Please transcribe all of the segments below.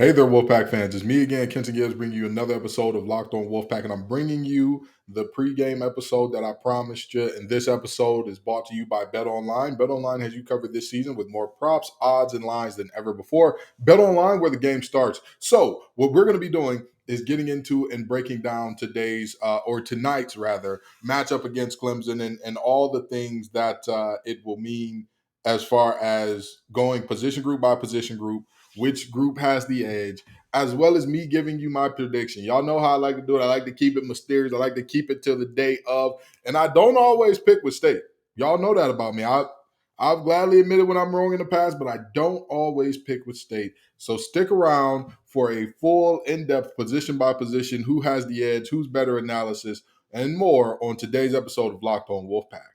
Hey there, Wolfpack fans. It's me again, Kenton Gibbs, bringing you another episode of Locked On Wolfpack, and I'm bringing you the pregame episode that I promised you. And this episode is brought to you by BetOnline. BetOnline has you covered this season with more props, odds, and lines than ever before. BetOnline, where the game starts. So, what we're going to be doing is getting into and breaking down today's, or tonight's rather, matchup against Clemson and all the things that it will mean as far as going position group by position group, which group has the edge, as well as me giving you my prediction. Y'all know how I like to do it. I like to keep it mysterious. I like to keep it till the day of, and I don't always pick with state. Y'all know that about me. I've gladly admitted when I'm wrong in the past, but I don't always pick with state. So stick around for a full, in-depth, position by position, who has the edge, who's better analysis, and more on today's episode of Locked On Wolfpack.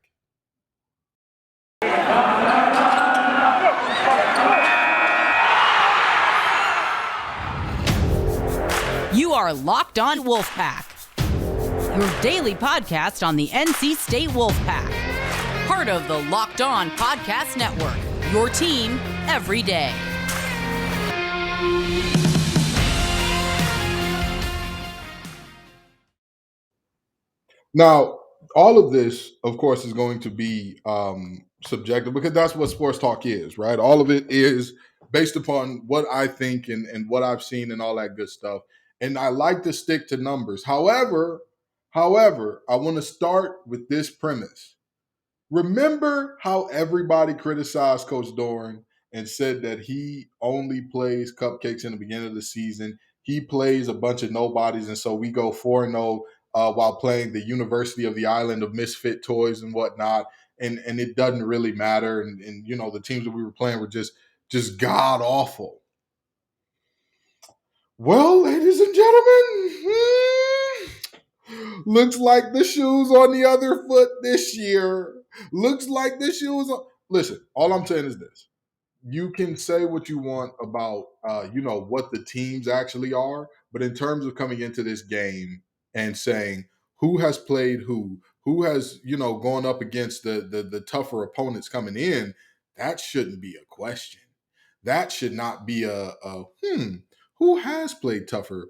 You are Locked On Wolfpack, your daily podcast on the NC State Wolfpack, part of the Locked On Podcast Network, your team every day. Now, all of this, of course, is going to be subjective because that's what sports talk is, right? All of it is based upon what I think and what I've seen and all that good stuff. And I like to stick to numbers. However, I want to start with this premise. Remember how everybody criticized Coach Doran and said that he only plays cupcakes in the beginning of the season. He plays a bunch of nobodies, and so we go 4-0 while playing the University of the Island of Misfit Toys and whatnot. And it doesn't really matter. And you know, the teams that we were playing were just god awful. Well, ladies and gentlemen, looks like the shoe's on the other foot this year. Looks like the shoe's on. Listen, all I'm saying is this. You can say what you want about, what the teams actually are, but in terms of coming into this game and saying who has played who has, gone up against the tougher opponents coming in, that shouldn't be a question. That should not be who has played tougher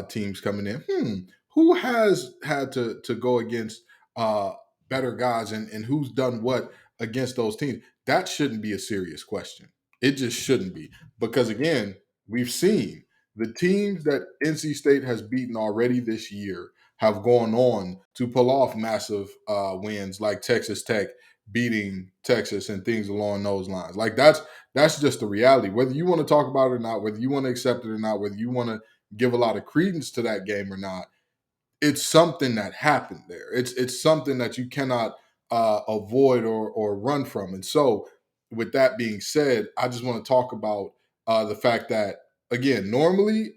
teams coming in? Who has had to go against better guys and who's done what against those teams? That shouldn't be a serious question. It just shouldn't be. Because again, we've seen the teams that NC State has beaten already this year have gone on to pull off massive wins like Texas Tech beating Texas and things along those lines. Like that's just the reality. Whether you want to talk about it or not, whether you want to accept it or not, whether you want to give a lot of credence to that game or not, it's something that happened there. It's something that you cannot avoid or run from. And so, with that being said, I just want to talk about the fact that again, normally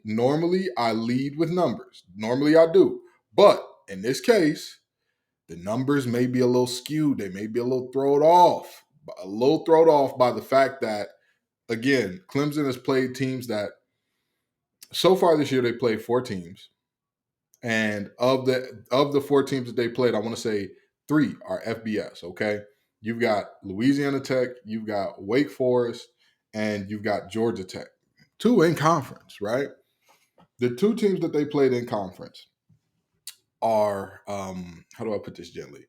I lead with numbers. Normally I do, but in this case, the numbers may be a little skewed. They may be a little thrown off by the fact that again, Clemson has played teams that so far this year they played 4 teams. And of the 4 teams that they played, I want to say 3 are FBS. Okay, you've got Louisiana Tech, you've got Wake Forest, and you've got Georgia Tech. 2 in conference, right? The 2 teams that they played in conference are how do I put this gently?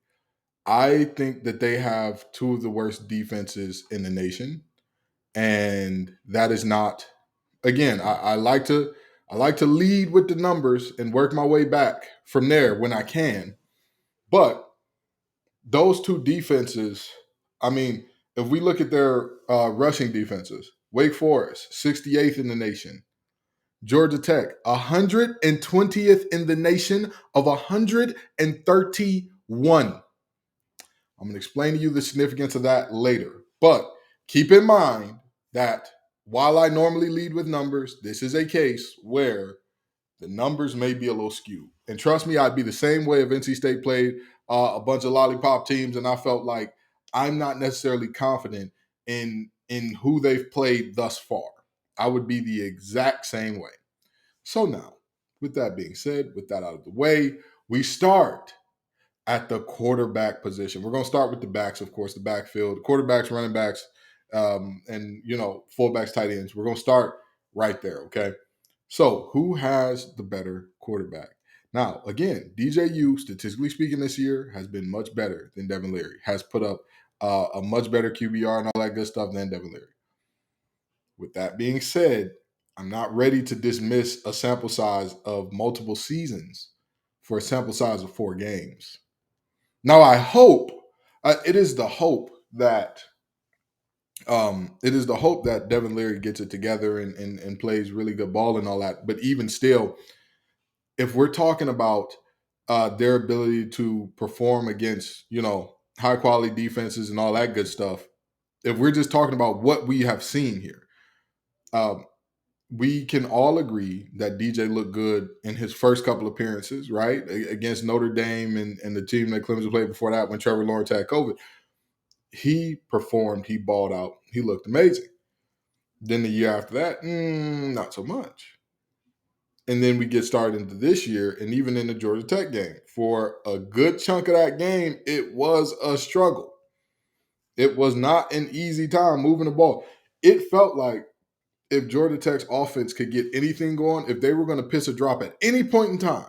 I think that they have 2 of the worst defenses in the nation, and that is not. Again, I like to lead with the numbers and work my way back from there when I can. But those 2 defenses, I mean, if we look at their rushing defenses, Wake Forest, 68th in the nation. Georgia Tech, 120th in the nation of 131. I'm going to explain to you the significance of that later. But keep in mind that while I normally lead with numbers, this is a case where the numbers may be a little skewed. And trust me, I'd be the same way if NC State played a bunch of lollipop teams and I felt like I'm not necessarily confident in who they've played thus far. I would be the exact same way. So now, with that being said, with that out of the way, we start at the quarterback position. We're going to start with the backs, of course, the backfield, quarterbacks, running backs, and fullbacks, tight ends. We're going to start right there, okay? So, who has the better quarterback? Now, again, DJU, statistically speaking, this year has been much better than Devin Leary, has put up a much better QBR and all that good stuff than Devin Leary. With that being said, I'm not ready to dismiss a sample size of multiple seasons for a sample size of 4 games. Now, I hope it is the hope that Devin Leary gets it together and plays really good ball and all that. But even still, if we're talking about their ability to perform against, high quality defenses and all that good stuff, if we're just talking about what we have seen here, um, we can all agree that DJ looked good in his first couple appearances, right? Against Notre Dame and the team that Clemson played before that when Trevor Lawrence had COVID. He performed, he balled out, he looked amazing. Then the year after that, not so much. And then we get started into this year, and even in the Georgia Tech game, for a good chunk of that game, it was a struggle. It was not an easy time moving the ball. It felt like if Georgia Tech's offense could get anything going, if they were going to piss a drop at any point in time,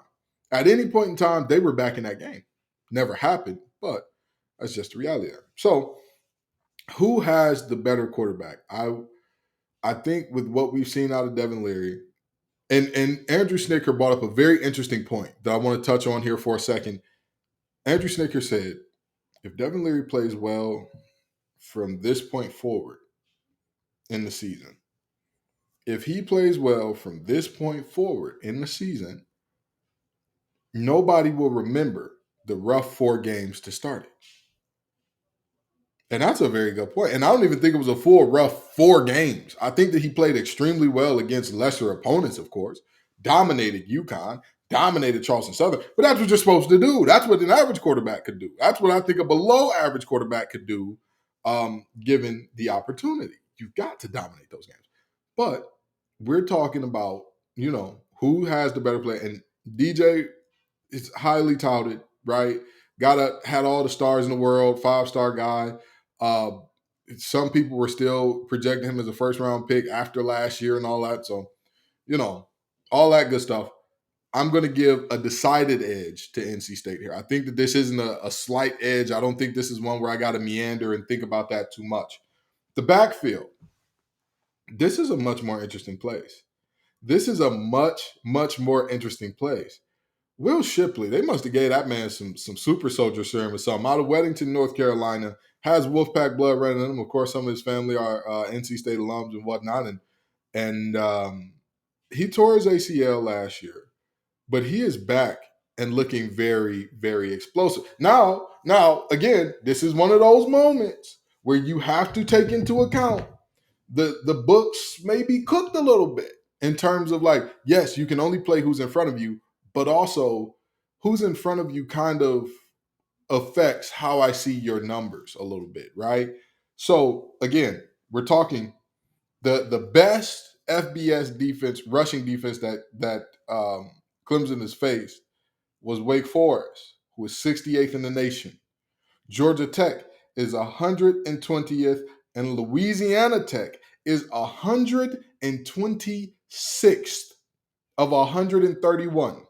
they were back in that game. Never happened, but that's just the reality there. So, who has the better quarterback? I think with what we've seen out of Devin Leary, and Andrew Snicker brought up a very interesting point that I want to touch on here for a second. Andrew Snicker said, if Devin Leary plays well from this point forward in the season, if he plays well from this point forward in the season, nobody will remember the rough 4 games to start it. And that's a very good point. And I don't even think it was a full rough 4 games. I think that he played extremely well against lesser opponents, of course. Dominated UConn, dominated Charleston Southern. But that's what you're supposed to do. That's what an average quarterback could do. That's what I think a below average quarterback could do, given the opportunity. You've got to dominate those games. But we're talking about, who has the better play. And DJ is highly touted, right? Had all the stars in the world, 5-star guy. Uh, some people were still projecting him as a first round pick after last year and all that. So, all that good stuff. I'm going to give a decided edge to NC State here. I think that this isn't a slight edge. I don't think this is one where I got to meander and think about that too much. The backfield. This is a much more interesting place. This is a much, much more interesting place. Will Shipley, they must have gave that man some super soldier serum or something. Out of Weddington, North Carolina, has Wolfpack blood running in him. Of course, some of his family are NC State alums and whatnot. And he tore his ACL last year, but he is back and looking very, very explosive. Now, again, this is one of those moments where you have to take into account the books may be cooked a little bit in terms of like, yes, you can only play who's in front of you, but also who's in front of you kind of affects how I see your numbers a little bit, right? So again, we're talking the best FBS defense, rushing defense that Clemson has faced was Wake Forest, who was 68th in the nation. Georgia Tech is 120th, and Louisiana Tech is 126th of 131.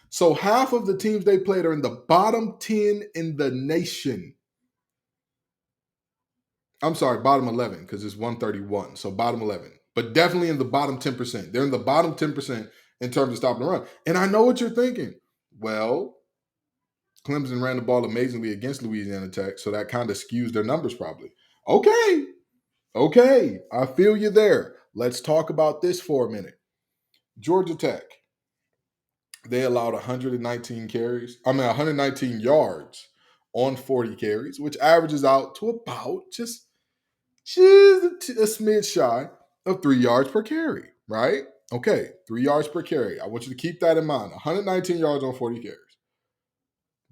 So half of the teams they played are in the bottom 10 in the nation. I'm sorry, bottom 11, because it's 131. So bottom 11. But definitely in the bottom 10%. They're in the bottom 10% in terms of stopping the run. And I know what you're thinking. Well, Clemson ran the ball amazingly against Louisiana Tech, so that kind of skews their numbers probably. Okay, I feel you there. Let's talk about this for a minute. Georgia Tech, they allowed 119 yards on 40 carries, which averages out to about just a smidge shy of 3 yards per carry, right? Okay, 3 yards per carry. I want you to keep that in mind. 119 yards on 40 carries.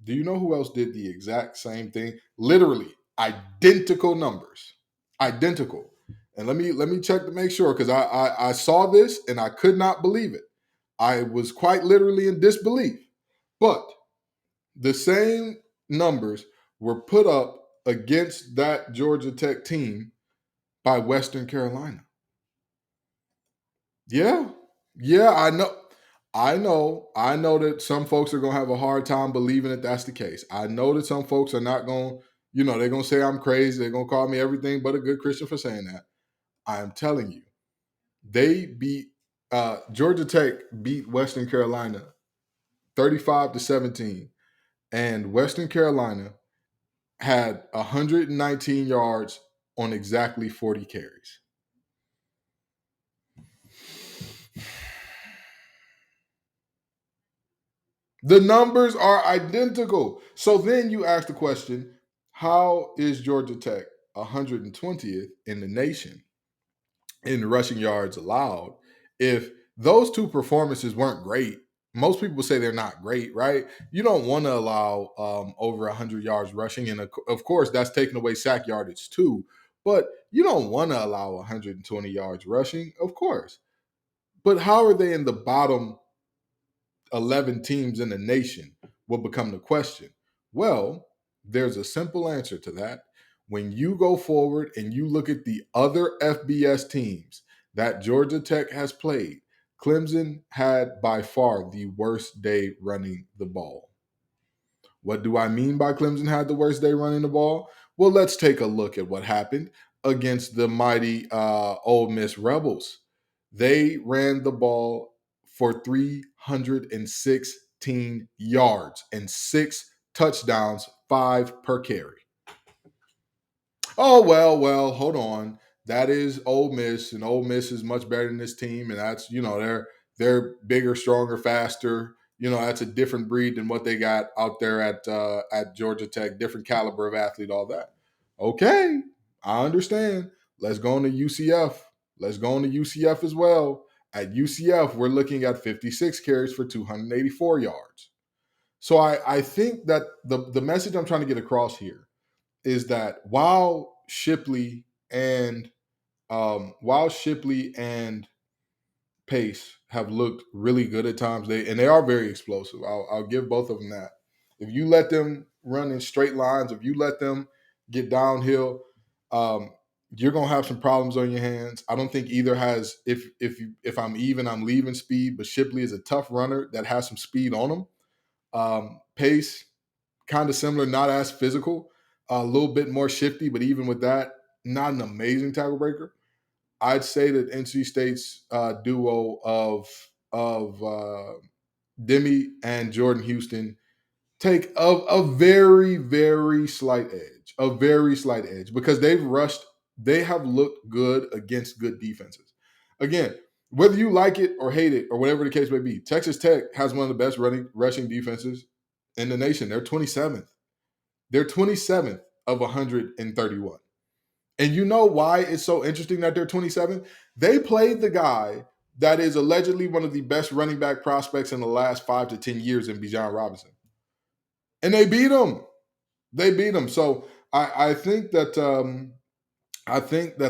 Do you know who else did the exact same thing? Literally identical numbers. Identical. And let me check to make sure, because I saw this and I could not believe it. I was quite literally in disbelief. But the same numbers were put up against that Georgia Tech team by Western Carolina. Yeah. Yeah, I know. I know that some folks are gonna have a hard time believing that that's the case. I know that some folks are not going, they're gonna say I'm crazy. They're gonna call me everything but a good Christian for saying that. I am telling you, they beat Georgia Tech beat Western Carolina 35-17, and Western Carolina had 119 yards on exactly 40 carries. The numbers are identical. So then you ask the question, how is Georgia Tech 120th in the nation in rushing yards allowed if those two performances weren't great? Most people say they're not great, right? You don't want to allow over 100 yards rushing. And of course, that's taking away sack yardage too. But you don't want to allow 120 yards rushing, of course. But how are they in the bottom 11 teams in the nation will become the question. Well, there's a simple answer to that. When you go forward and you look at the other FBS teams that Georgia Tech has played, Clemson had by far the worst day running the ball. What do I mean by Clemson had the worst day running the ball? Well, let's take a look at what happened against the mighty Ole Miss Rebels. They ran the ball for 316 yards and six touchdowns, five per carry. Oh well, hold on. That is Ole Miss, and Ole Miss is much better than this team, and that's they're bigger, stronger, faster. That's a different breed than what they got out there at Georgia Tech. Different caliber of athlete, all that. Okay, I understand. Let's go on to UCF. Let's go on to UCF as well. At UCF, we're looking at 56 carries for 284 yards. So I think that the message I'm trying to get across here is that while Shipley and Pace have looked really good at times, they are very explosive. I'll give both of them that. If you let them run in straight lines, if you let them get downhill, um, you're gonna have some problems on your hands. I don't think either has. If I'm even, I'm leaving speed. But Shipley is a tough runner that has some speed on him. Pace, kind of similar, not as physical, a little bit more shifty, but even with that, not an amazing tackle breaker. I'd say that NC State's duo of Demi and Jordan Houston take a very, very slight edge, because they have looked good against good defenses. Again, whether you like it or hate it or whatever the case may be, Texas Tech has one of the best rushing defenses in the nation. They're 27th. They're 27th of 131. And you know why it's so interesting that they're 27th? They played the guy that is allegedly one of the best running back prospects in the last 5 to 10 years in Bijan Robinson. And they beat him. They beat him. So I think that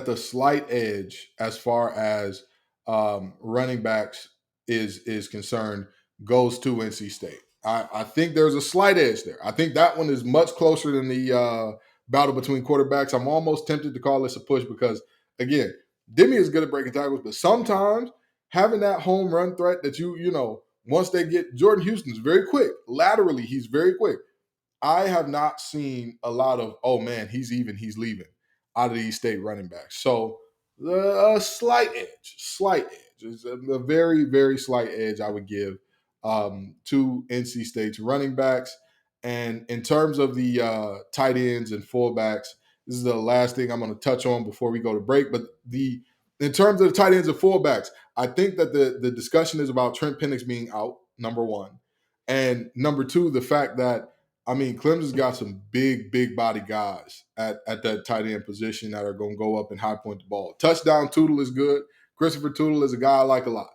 the slight edge as far as running backs is concerned goes to NC State. I think there's a slight edge there. I think that one is much closer than the battle between quarterbacks. I'm almost tempted to call this a push because, again, Demi is good at breaking tackles, but sometimes having that home run threat that once they get Jordan Houston's very quick laterally, he's very quick. I have not seen a lot of, oh man, he's leaving out of these state running backs. So a slight edge. It's a very, very slight edge I would give to NC State's running backs. And in terms of the tight ends and fullbacks, this is the last thing I'm going to touch on before we go to break. But in terms of the tight ends and fullbacks, I think that the discussion is about Trent Penix being out, number one. And number two, the fact that Clemson's got some big body guys at that tight end position that are going to go up and high point the ball. Touchdown Tootle is good. Christopher Tootle is a guy I like a lot.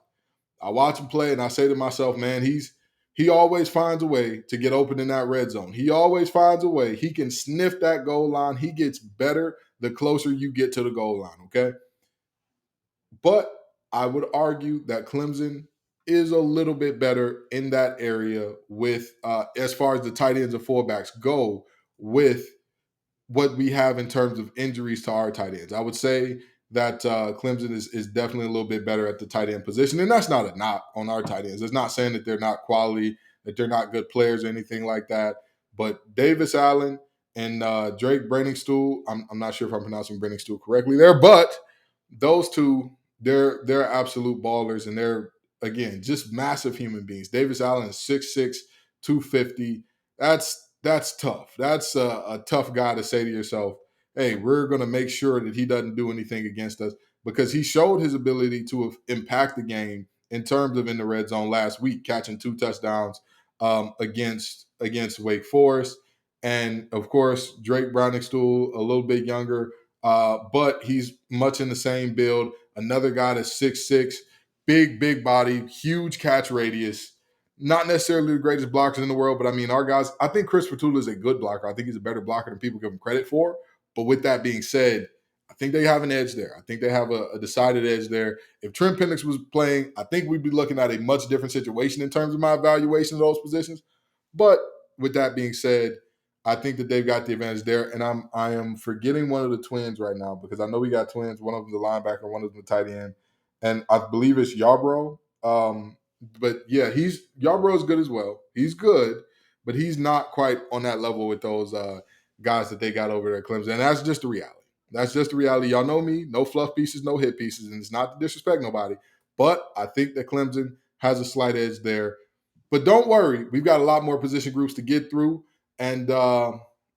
I watch him play and I say to myself, man, he always finds a way to get open in that red zone. He always finds a way. He can sniff that goal line. He gets better the closer you get to the goal line, okay? But I would argue that Clemson is a little bit better in that area with as far as the tight ends and fullbacks go with what we have in terms of injuries to our tight ends. I would say that Clemson is definitely a little bit better at the tight end position. And that's not a knock on our tight ends. It's not saying that they're not quality, that they're not good players or anything like that. But Davis Allen and Drake Brainingstool, I'm not sure if I'm pronouncing Brainingstool correctly there, but those two, they're absolute ballers, and they're, again, just massive human beings. Davis Allen is 6'6", 250. That's tough. That's a tough guy to say to yourself, hey, we're going to make sure that he doesn't do anything against us, because he showed his ability to impact the game in terms of in the red zone last week, catching 2 touchdowns against Wake Forest. And, of course, Drake Browningstool, a little bit younger, but he's much in the same build. Another guy that's 6'6", big body, huge catch radius. Not necessarily the greatest blockers in the world, but I mean, our guys, I think Chris Petula is a good blocker. I think he's a better blocker than people give him credit for. But with that being said, I think they have an edge there. I think they have a decided edge there. If Trent Penix was playing, I think we'd be looking at a much different situation in terms of my evaluation of those positions. But with that being said, I think that they've got the advantage there. And I am forgetting one of the twins right now, because I know we got twins. One of them's a linebacker, one of them's a tight end. And I believe it's Yarbrough. But yeah, Yarbrough is good as well. He's good, but he's not quite on that level with those guys that they got over there at Clemson. And that's just the reality. That's just the reality. Y'all know me. No fluff pieces, no hit pieces. And it's not to disrespect nobody. But I think that Clemson has a slight edge there. But don't worry. We've got a lot more position groups to get through. And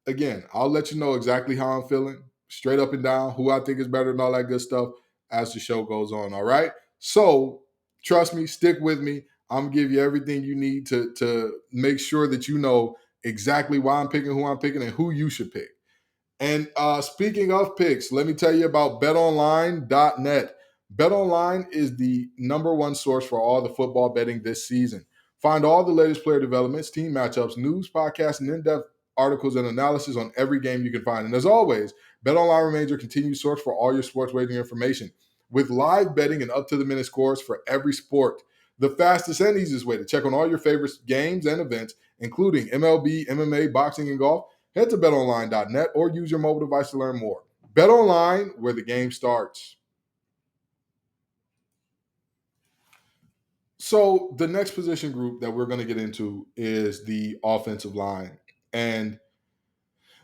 again, I'll let you know exactly how I'm feeling, straight up and down, who I think is better and all that good stuff as the show goes on. All right. So trust me, stick with me. I'm going to give you everything you need to make sure that you know exactly why I'm picking, who I'm picking, and who you should pick. And speaking of picks, let me tell you about betonline.net. BetOnline is the number one source for all the football betting this season. Find all the latest player developments, team matchups, news, podcasts, and in-depth articles and analysis on every game you can find. And as always, BetOnline remains your continued source for all your sports wagering information, with live betting and up-to-the-minute scores for every sport. The fastest and easiest way to check on all your favorite games and events, including MLB, MMA, boxing, and golf. Head to betonline.net or use your mobile device to learn more. BetOnline, where the game starts. So the next position group that we're going to get into is the offensive line. And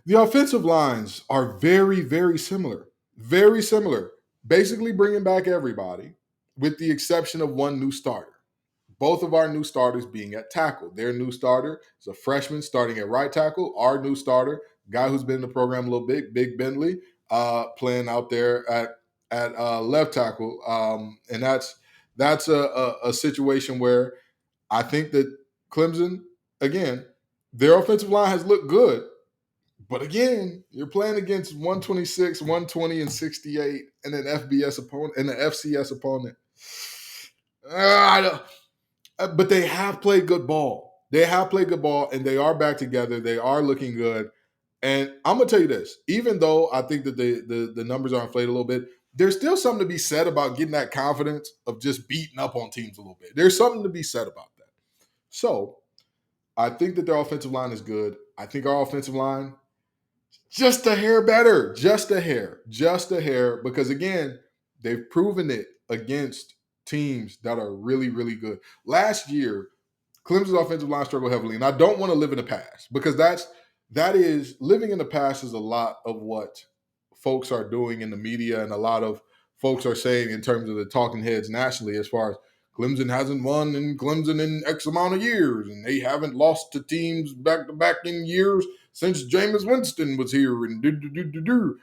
the offensive lines are very, very similar. Very similar. Basically bringing back everybody with the exception of one new starter. Both of our new starters being at tackle. Their new starter is a freshman starting at right tackle. Our new starter, guy who's been in the program a little bit, Big Bentley, playing out there at left tackle. And that's a situation where I think that Clemson, again, their offensive line has looked good. But again, you're playing against 126, 120, and 68 and an FBS opponent and an FCS opponent. But they have played good ball. They have played good ball, and they are back together. They are looking good. And I'm going to tell you this. Even though I think that the numbers are inflated a little bit, there's still something to be said about getting that confidence of just beating up on teams a little bit. There's something to be said about that. So I think that their offensive line is good. I think our offensive line, just a hair better. Just a hair. Because, again, they've proven it against teams that are really, really good. Last year, Clemson's offensive line struggled heavily, and I don't want to live in the past, because that is living in the past is a lot of what folks are doing in the media, and a lot of folks are saying in terms of the talking heads nationally, as far as Clemson hasn't won in Clemson in X amount of years, and they haven't lost to teams back to back in years since Jameis Winston was here, and do.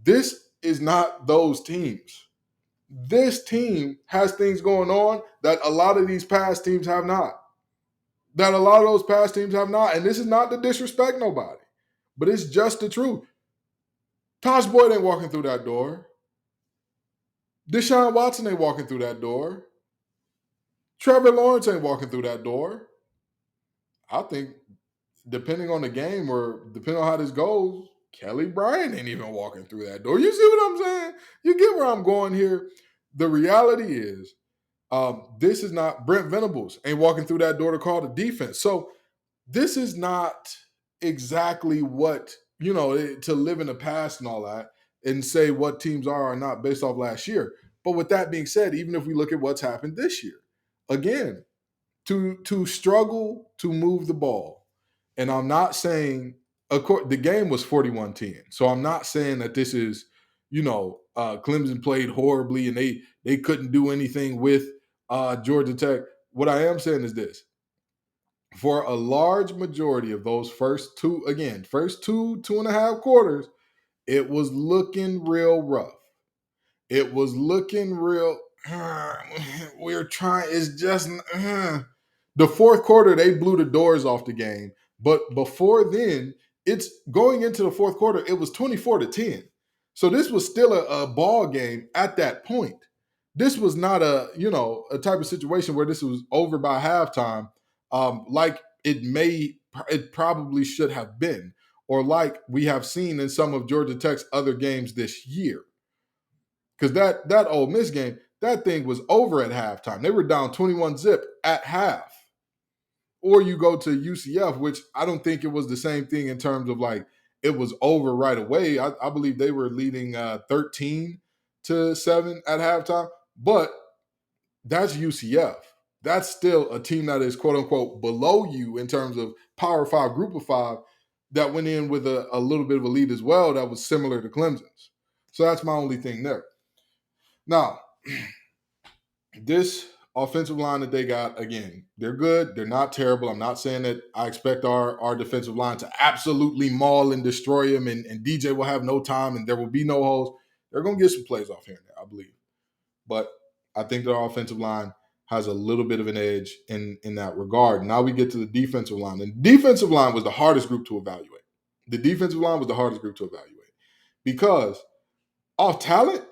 This is not those teams. This team has things going on that a lot of these past teams have not. That a lot of those past teams have not. And this is not to disrespect nobody, but it's just the truth. Tosh Boyd ain't walking through that door. Deshaun Watson ain't walking through that door. Trevor Lawrence ain't walking through that door. I think, depending on the game or depending on how this goes, Kelly Bryant ain't even walking through that door. You see what I'm saying? You get where I'm going here. The reality is, this is not Brent Venables ain't walking through that door to call the defense. So this is not exactly what, to live in the past and all that. and say what teams are or not based off last year. But with that being said, even if we look at what's happened this year, again, to struggle to move the ball, and I'm not saying, of course, the game was 41-10, so I'm not saying that this is, Clemson played horribly and they couldn't do anything with Georgia Tech. What I am saying is this: for a large majority of those first two two and a half quarters, it was looking real rough. It was looking real. We're trying. It's just the fourth quarter. They blew the doors off the game. But before then, it's going into the fourth quarter. It was 24-10. So this was still a ball game at that point. This was not a type of situation where this was over by halftime, like it probably should have been, or like we have seen in some of Georgia Tech's other games this year. Because that Ole Miss game, that thing was over at halftime. They were down 21-zip at half. Or you go to UCF, which I don't think it was the same thing in terms of like it was over right away. I believe they were leading 13-7 at halftime. But that's UCF. That's still a team that is quote unquote below you in terms of Power Five, Group of Five, that went in with a little bit of a lead as well that was similar to Clemson's. So that's my only thing there. Now, this offensive line that they got, again, they're good. They're not terrible. I'm not saying that I expect our defensive line to absolutely maul and destroy them, and DJ will have no time and there will be no holes. They're going to get some plays off here and there, I believe. But I think that our offensive line has a little bit of an edge in that regard. Now we get to the defensive line. And defensive line was the hardest group to evaluate. The defensive line was the hardest group to evaluate because off talent,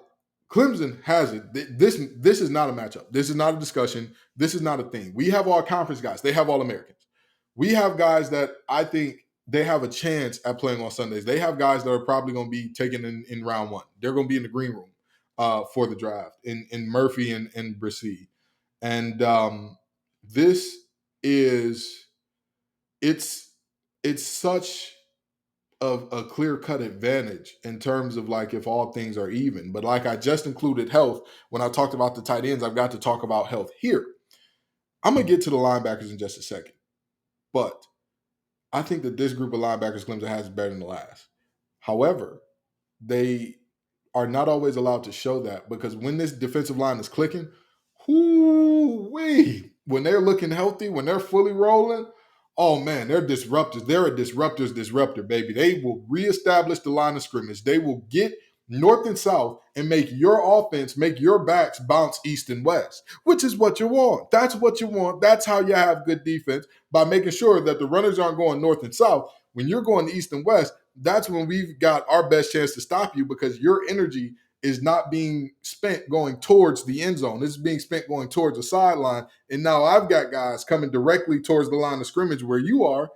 Clemson has it. This is not a matchup. This is not a discussion. This is not a thing. We have all conference guys. They have all Americans. We have guys that I think they have a chance at playing on Sundays. They have guys that are probably going to be taken in round one. They're going to be in the green room for the draft in Murphy and Brissy. And this is it's such a clear-cut advantage in terms of like if all things are even. But like I just included health. When I talked about the tight ends, I've got to talk about health here. I'm going to get to the linebackers in just a second. But I think that this group of linebackers Clemson has is better than the last. However, they are not always allowed to show that because when this defensive line is clicking, when they're looking healthy, when they're fully rolling, oh man, they're disruptors. They're a disruptor, baby. They will reestablish the line of scrimmage. They will get north and south and make your offense, make your backs bounce east and west, which is what you want. That's what you want. That's how you have good defense, by making sure that the runners aren't going north and south. When you're going east and west, that's when we've got our best chance to stop you because your energy is not being spent going towards the end zone. It's being spent going towards the sideline. And now I've got guys coming directly towards the line of scrimmage where you are.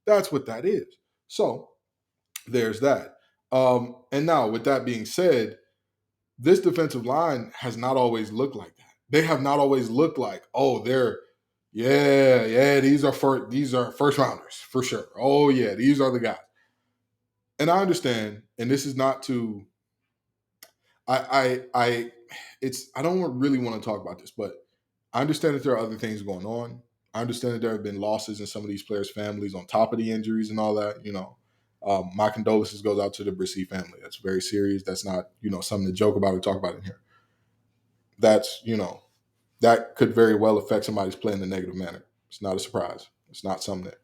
That's what that is. So there's that. And now with that being said, this defensive line has not always looked like that. They have not always looked like, oh, these are first rounders for sure. Oh yeah, these are the guys. And I understand, and this is not to I don't really want to talk about this, but I understand that there are other things going on. I understand that there have been losses in some of these players' families on top of the injuries and all that. My condolences goes out to the Brissy family. That's very serious. That's not something to joke about or talk about in here. That's that could very well affect somebody's play in a negative manner. It's not a surprise. It's not something that.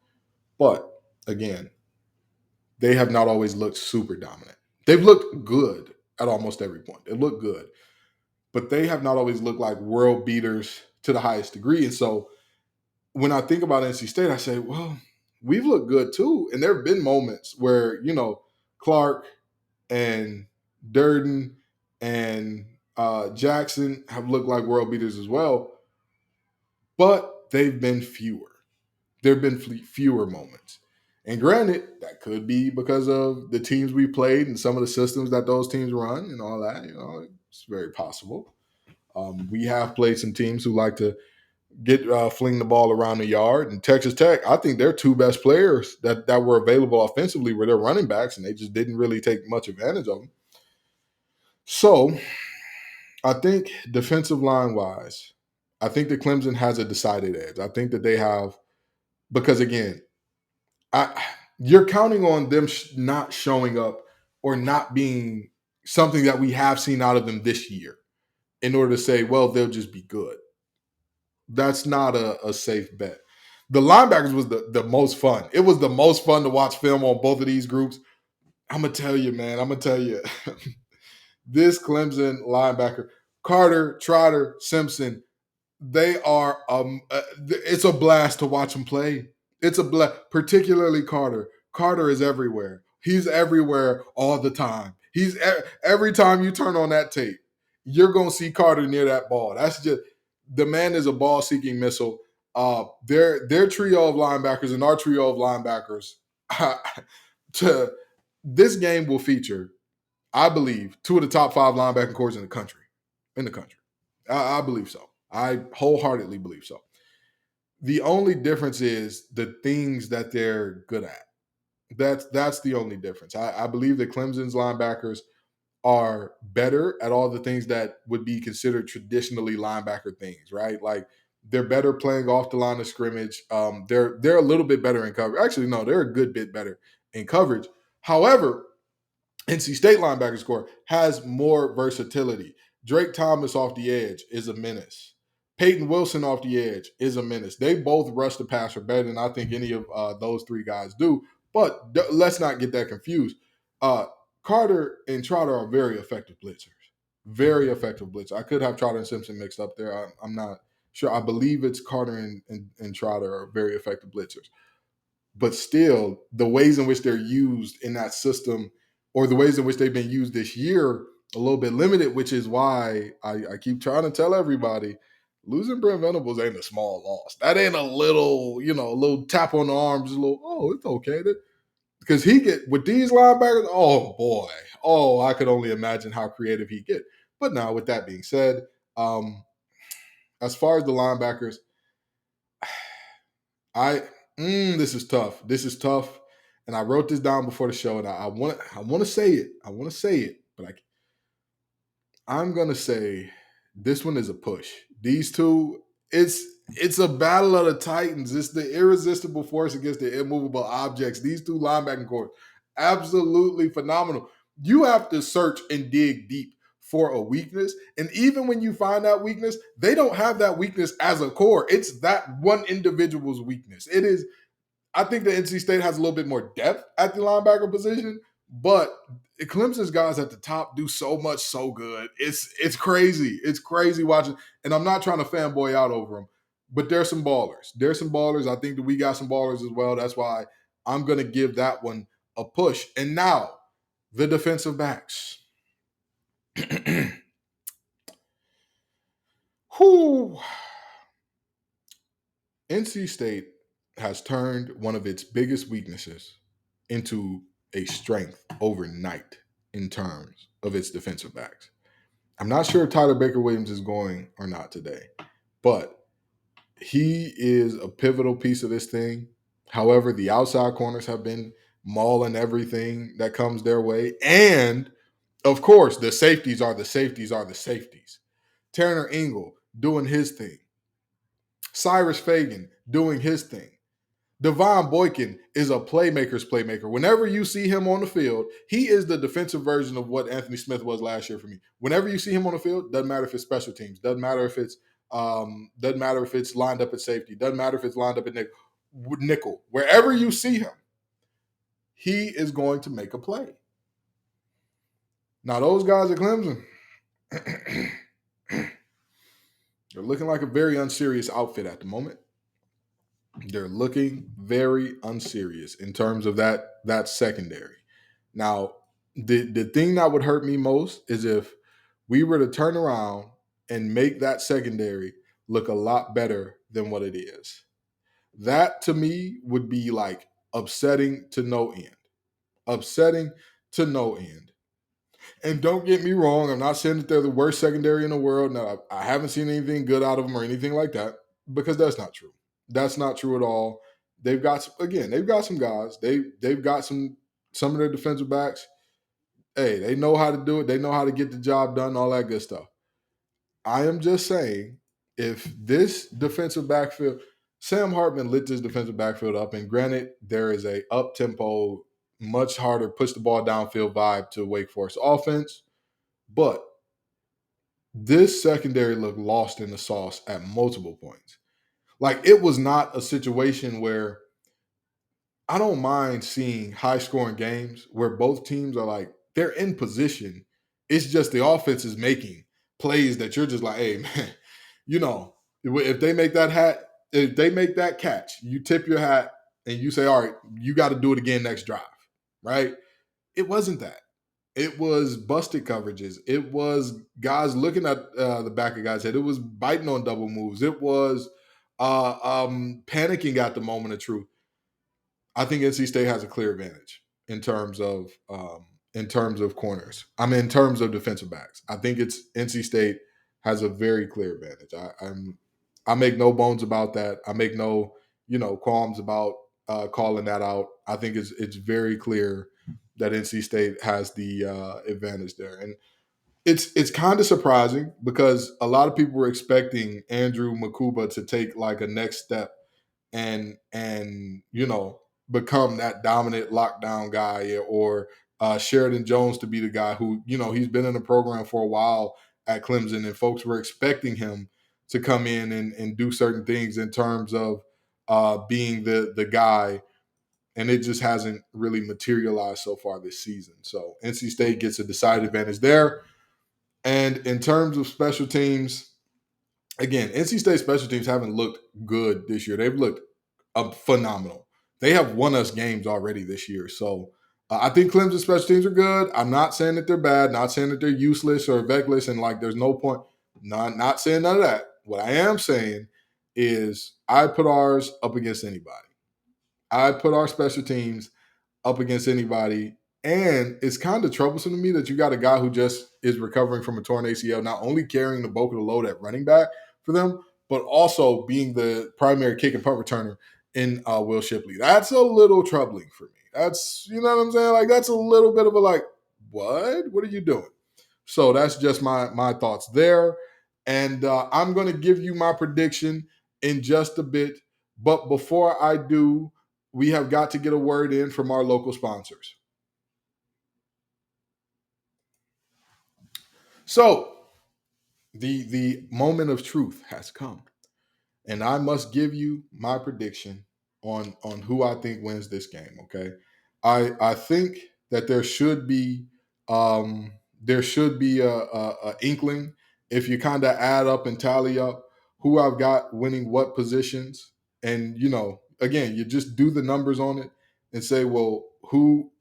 But again, they have not always looked super dominant. They've looked good at almost every point. They look good, but they have not always looked like world beaters to the highest degree. And so when I think about NC State, I say, well, we've looked good too. And there have been moments where, Clark and Durden and Jackson have looked like world beaters as well, but they've been fewer. There have been fewer moments. And granted, that could be because of the teams we played and some of the systems that those teams run and all that. It's very possible. We have played some teams who like to fling the ball around the yard. And Texas Tech, I think their two best players that were available offensively were their running backs, and they just didn't really take much advantage of them. So I think defensive line wise, I think that Clemson has a decided edge. I think that they have, because again, I you're counting on them not showing up or not being something that we have seen out of them this year in order to say, well, they'll just be good. That's not a safe bet. The linebackers was the most fun. It was the most fun to watch film on both of these groups. I'm gonna tell you, man. I'm gonna tell you, this Clemson linebacker, Carter, Trotter, Simpson, they are it's a blast to watch them play. It's a blast, particularly Carter. Carter is everywhere. He's everywhere all the time. Every time you turn on that tape, you're gonna see Carter near that ball. That's just, the man is a ball seeking missile. Their trio of linebackers and our trio of linebackers to this game will feature, I believe, two of the top five linebacking cores in the country. In the country. I believe so. I wholeheartedly believe so. The only difference is the things that they're good at. That's the only difference. I believe that Clemson's linebackers are better at all the things that would be considered traditionally linebacker things, right? Like they're better playing off the line of scrimmage. They're a little bit better in coverage. Actually, no, they're a good bit better in coverage. However, NC State linebacker score has more versatility. Drake Thomas off the edge is a menace. Peyton Wilson off the edge is a menace. They both rush the passer better than I think any of those three guys do. But let's not get that confused. Uh, Carter and Trotter are very effective blitzers. Very effective blitzers. I could have Trotter and Simpson mixed up there. I'm not sure. I believe it's Carter and Trotter are very effective blitzers. But still, the ways in which they're used in that system, or the ways in which they've been used this year, a little bit limited, which is why I keep trying to tell everybody, losing Brent Venables ain't a small loss. That ain't a little, a little tap on the arm, just a little, oh, it's okay. Because he get, with these linebackers, oh boy, oh, I could only imagine how creative he get. But now, with that being said, as far as the linebackers, this is tough. This is tough. And I wrote this down before the show, and I want to say it. I want to say it, but I'm gonna say this one is a push. These two, it's a battle of the titans. It's the irresistible force against the immovable objects. These two linebacking cores, absolutely phenomenal. You have to search and dig deep for a weakness, and even when you find that weakness, they don't have that weakness as a core. It's that one individual's weakness. It is. I think the NC State has a little bit more depth at the linebacker position, but Clemson's guys at the top do so much so good. It's crazy. It's crazy watching. And I'm not trying to fanboy out over them, but there's some ballers. There's some ballers. I think that we got some ballers as well. That's why I'm going to give that one a push. And now, the defensive backs. Whew. NC State has turned one of its biggest weaknesses into a strength overnight in terms of its defensive backs. I'm not sure if Tyler Baker Williams is going or not today, but he is a pivotal piece of this thing. However, the outside corners have been mauling everything that comes their way. And of course, the safeties are the safeties are the safeties. Tanner Engel doing his thing. Cyrus Fagan doing his thing. Devon Boykin is a playmaker's playmaker. Whenever you see him on the field, he is the defensive version of what Anthony Smith was last year for me. Whenever you see him on the field, doesn't matter if it's special teams, doesn't matter if it's lined up at safety, doesn't matter if it's lined up at nickel. Wherever you see him, he is going to make a play. Now those guys at Clemson, they're looking like a very unserious outfit at the moment. They're looking very unserious in terms of that secondary. Now, the thing that would hurt me most is if we were to turn around and make that secondary look a lot better than what it is. That to me would be like upsetting to no end. Upsetting to no end. And don't get me wrong, I'm not saying that they're the worst secondary in the world. No, I haven't seen anything good out of them or anything like that, because that's not true. That's not true at all. They've got some guys. They've got some of their defensive backs Hey, they know how to do it. They know how to get the job done, all that good stuff. I am just saying, if this defensive backfield, Sam Hartman lit this defensive backfield up, and granted, there is a up tempo, much harder push the ball downfield vibe to Wake Forest offense, but this secondary looked lost in the sauce at multiple points. Like it was not a situation where I don't mind seeing high scoring games where both teams are like they're in position. It's just the offense is making plays that you're just like, hey man, you know, if they make that if they make that catch, you tip your hat and you say, all right, you got to do it again next drive, right? It wasn't that. It was busted coverages. It was guys looking at the back of guys' head. It was biting on double moves. It was panicking at the moment of truth. I think NC State has a clear advantage in terms of corners. I mean, in terms of defensive backs. I think it's NC State has a very clear advantage. I make no bones about that. I make no qualms about calling that out. I think it's very clear that NC State has the advantage there, and it's kind of surprising because a lot of people were expecting Andrew Makuba to take like a next step and become that dominant lockdown guy, or Sheridan Jones to be the guy who he's been in the program for a while at Clemson, and folks were expecting him to come in and do certain things in terms of being the guy, and it just hasn't really materialized so far this season. So NC State gets a decided advantage there. And in terms of special teams, again, NC State special teams haven't looked good this year. They've looked phenomenal. They have won us games already this year. So I think Clemson special teams are good. I'm not saying that they're bad, not saying that they're useless or veckless and like there's no point. Not saying none of that. What I am saying is I put ours up against anybody. I put our special teams up against anybody. And it's kind of troublesome to me that you got a guy who just is recovering from a torn ACL, not only carrying the bulk of the load at running back for them, but also being the primary kick and punt returner in Will Shipley. That's a little troubling for me. That's, you know what I'm saying? Like, that's a little bit of a like, what? What are you doing? So that's just my thoughts there. And I'm going to give you my prediction in just a bit. But before I do, we have got to get a word in from our local sponsors. So the moment of truth has come, and I must give you my prediction on who I think wins this game. Okay, I think that there should be a inkling if you kind of add up and tally up who I've got winning what positions, and again you just do the numbers on it and say, well, who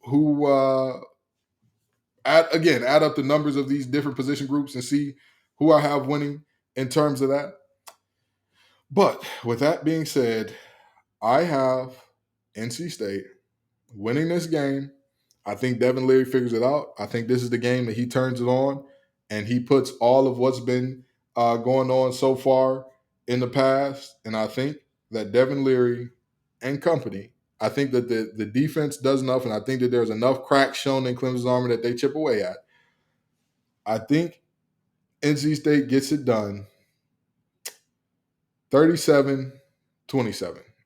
add up the numbers of these different position groups and see who I have winning in terms of that. But with that being said, I have NC State winning this game. I think Devin Leary figures it out. I think this is the game that he turns it on and he puts all of what's been going on so far in the past. And I think that Devin Leary and company, I think that the defense does enough, and I think that there's enough cracks shown in Clemson's armor that they chip away at. I think NC State gets it done 37-27.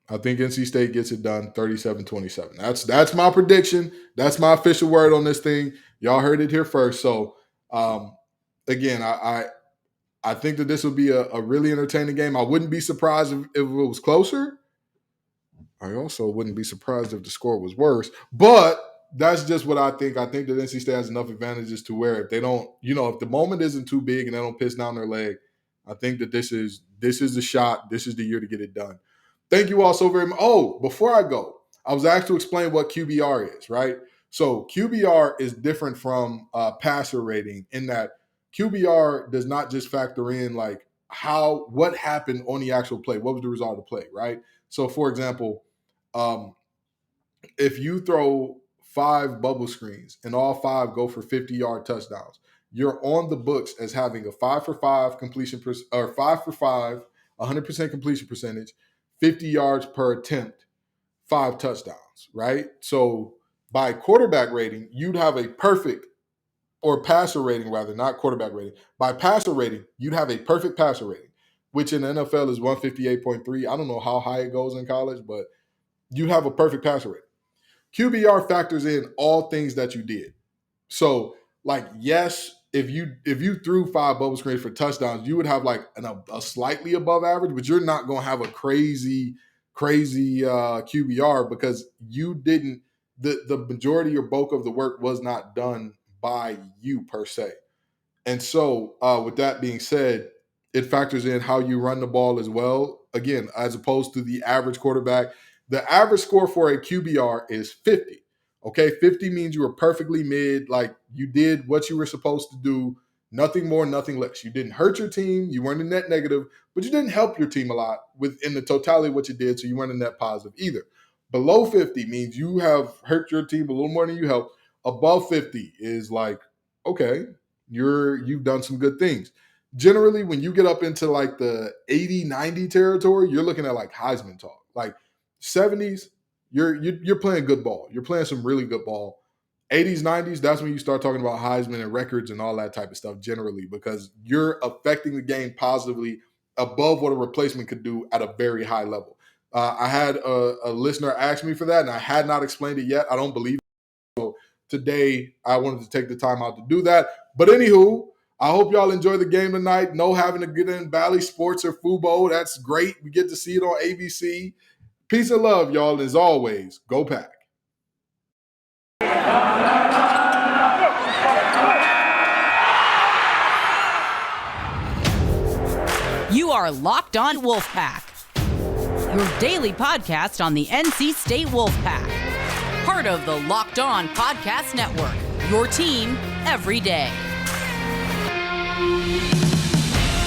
I think NC State gets it done 37-27. That's my prediction. That's my official word on this thing. Y'all heard it here first. So, again, I think that this will be a really entertaining game. I wouldn't be surprised if it was closer. I also wouldn't be surprised if the score was worse. But that's just what I think. I think that NC State has enough advantages to where if they don't, if the moment isn't too big and they don't piss down their leg, I think that this is the shot. This is the year to get it done. Thank you all so very much. Oh, before I go, I was asked to explain what QBR is, right? So QBR is different from passer rating in that QBR does not just factor in like what happened on the actual play. What was the result of the play, right? So, for example, if you throw 5 bubble screens and all 5 go for 50-yard touchdowns, you're on the books as having a 5 for 5 completion or 5 for 5, 100% completion percentage, 50 yards per attempt, 5 touchdowns, right? So by quarterback rating, you'd have a perfect or passer rating rather, not quarterback rating. By passer rating, you'd have a perfect passer rating, which in the NFL is 158.3. I don't know how high it goes in college, but you have a perfect passer rating. QBR factors in all things that you did. So, like, yes, if you threw 5 bubble screens for touchdowns, you would have like a slightly above average, but you're not going to have a crazy QBR because you didn't. The majority or bulk of the work was not done by you per se. And so, with that being said, it factors in how you run the ball as well. Again, as opposed to the average quarterback, the average score for a QBR is 50. Okay, 50 means you were perfectly mid, like you did what you were supposed to do, nothing more, nothing less. You didn't hurt your team, you weren't a net negative, but you didn't help your team a lot within the totality of what you did, so you weren't a net positive either. Below 50 means you have hurt your team a little more than you helped. Above 50 is like, okay, you've done some good things. Generally, when you get up into like the 80, 90 territory, you're looking at like Heisman talk. Like 70s, you're playing good ball. You're playing some really good ball. 80s, 90s, that's when you start talking about Heisman and records and all that type of stuff generally, because you're affecting the game positively above what a replacement could do at a very high level. I had a listener ask me for that, and I had not explained it yet. I don't believe it. So today, I wanted to take the time out to do that. But anywho, I hope y'all enjoy the game tonight. No having to get in Bally Sports or Fubo. That's great. We get to see it on ABC. Peace and love, y'all. And as always, go Pack. You are Locked On Wolfpack, your daily podcast on the NC State Wolfpack, part of the Locked On Podcast Network, your team every day.